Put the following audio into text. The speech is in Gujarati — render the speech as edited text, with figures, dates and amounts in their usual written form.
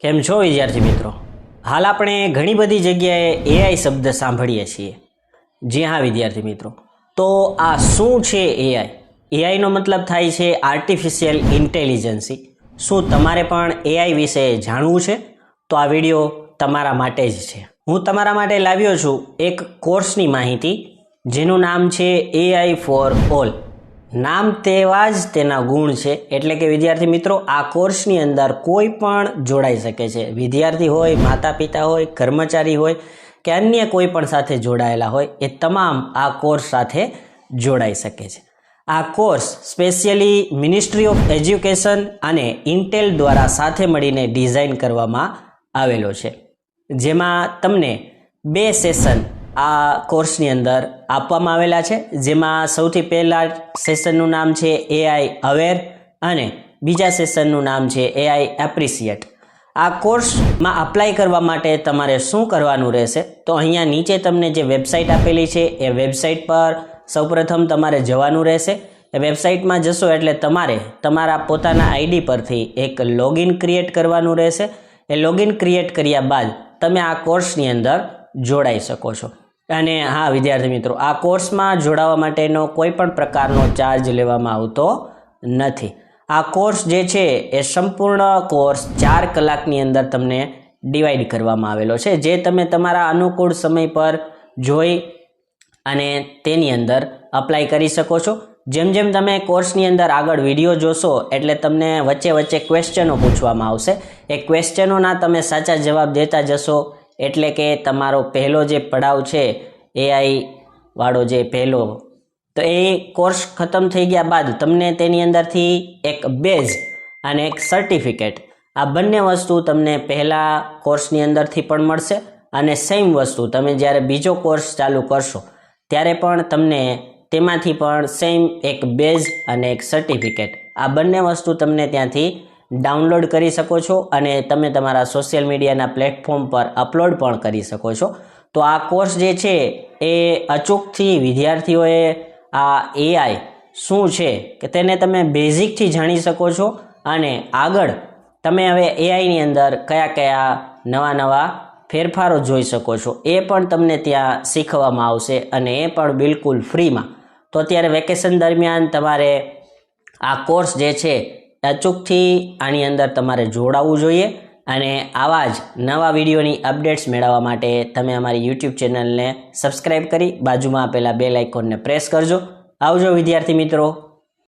કેમ છો વિદ્યાર્થી મિત્રો? હાલ આપણે ઘણી બધી જગ્યાએ એઆઈ શબ્દ સાંભળીએ છીએ. જી હા વિદ્યાર્થી મિત્રો, તો આ શું છે એઆઈ? એઆઈનો મતલબ થાય છે આર્ટિફિશિયલ ઇન્ટેલિજન્સી. શું તમારે પણ એઆઈ વિશે જાણવું છે? તો આ વિડીયો તમારા માટે જ છે. હું તમારા માટે લાવ્યો છું એક કોર્સની માહિતી, જેનું નામ છે એઆઈ ફોર ઓલ. નામ તેવા જ તેના ગુણ છે. એટલે કે વિદ્યાર્થી મિત્રો, આ કોર્સની અંદર કોઈ પણ જોડાઈ શકે છે. વિદ્યાર્થી હોય, માતા પિતા હોય, કર્મચારી હોય કે અન્ય કોઈ પણ સાથે જોડાયેલા હોય, એ તમામ આ કોર્સ સાથે જોડાઈ શકે છે. આ course specially ministry of education અને ઇન્ટેલ દ્વારા સાથે મળીને ડિઝાઇન કરવામાં આવેલો છે, જેમાં તમને 2 સેશન આ કોર્સની અંદર આપવામાં આવેલા છે. જેમાં સૌથી પહેલા સેશનનું નામ છે એઆઈ અવેર અને બીજા સેશનનું નામ છે એઆઈ એપ્રિશિએટ. આ કોર્સમાં અપ્લાય કરવા માટે તમારે શું કરવાનું રહેશે? તો અહીંયા નીચે તમને જે વેબસાઇટ આપેલી છે એ વેબસાઇટ પર સૌપ્રથમ તમારે જવાનું રહેશે. એ વેબસાઇટમાં જશો એટલે તમારે તમારા પોતાના આઈડી પરથી એક લોગિન ક્રિએટ કરવાનું રહેશે. એ લોગિન ક્રિએટ કર્યા બાદ તમે આ કોર્સની અંદર જોડાઈ શકો છો. અને હા વિદ્યાર્થી મિત્રો, આ કોર્સમાં જોડાવા માટેનો કોઈ પણ પ્રકારનો ચાર્જ લેવામાં આવતો નથી. આ કોર્સ જે છે એ સંપૂર્ણ કોર્સ 4 કલાકની અંદર તમને ડિવાઈડ કરવામાં આવેલો છે, જે તમે તમારા અનુકૂળ સમય પર જોઈ અને તેની અંદર અપ્લાય કરી શકો છો. જેમ જેમ તમે કોર્સની અંદર આગળ વિડીયો જોશો એટલે તમને વચ્ચે વચ્ચે ક્વેશ્ચનો પૂછવામાં આવશે. એ ક્વેશ્ચનોના તમે સાચા જવાબ દેતા જશો એટલે કે તમારો પહેલો જે પડાવ છે એઆઈ વાળો જે પહેલો, તો એ કોર્સ ખતમ થઈ ગયા બાદ તમને તેની અંદરથી એક બેઝ અને એક સર્ટિફિકેટ, આ બંને વસ્તુ તમને પહેલા કોર્સની અંદરથી પણ મળશે. અને સેમ વસ્તુ તમે જ્યારે બીજો કોર્સ ચાલુ કરશો ત્યારે પણ તમને તેમાંથી પણ સેમ એક બેઝ અને એક સર્ટિફિકેટ, આ બંને વસ્તુ તમને ત્યાંથી ડાઉનલોડ કરી શકો છો અને તમે તમારા સોશિયલ મીડિયાના પ્લેટફોર્મ પર અપલોડ પણ કરી શકો છો. તો આ કોર્સ જે છે એ અચૂકથી વિદ્યાર્થીઓએ આ એઆઈ શું છે કે તેને તમે બેઝિકથી જાણી શકો છો અને આગળ તમે હવે એઆઈની અંદર કયા કયા નવા ફેરફારો જોઈ શકો છો એ પણ તમને ત્યાં શીખવવામાં આવશે, અને એ પણ બિલકુલ ફ્રીમાં. તો અત્યારે વેકેશન દરમિયાન તમારે આ કોર્સ જે છે અચૂકથી આની અંદર તમારે જોડાવવું જોઈએ. અને આવા જ નવા વિડીયોની અપડેટ્સ મેળવવા માટે તમે અમારી યુટ્યુબ ચેનલને સબસ્ક્રાઈબ કરી બાજુમાં આપેલા બેલ આઇકોનને પ્રેસ કરજો. આવજો વિદ્યાર્થી મિત્રો.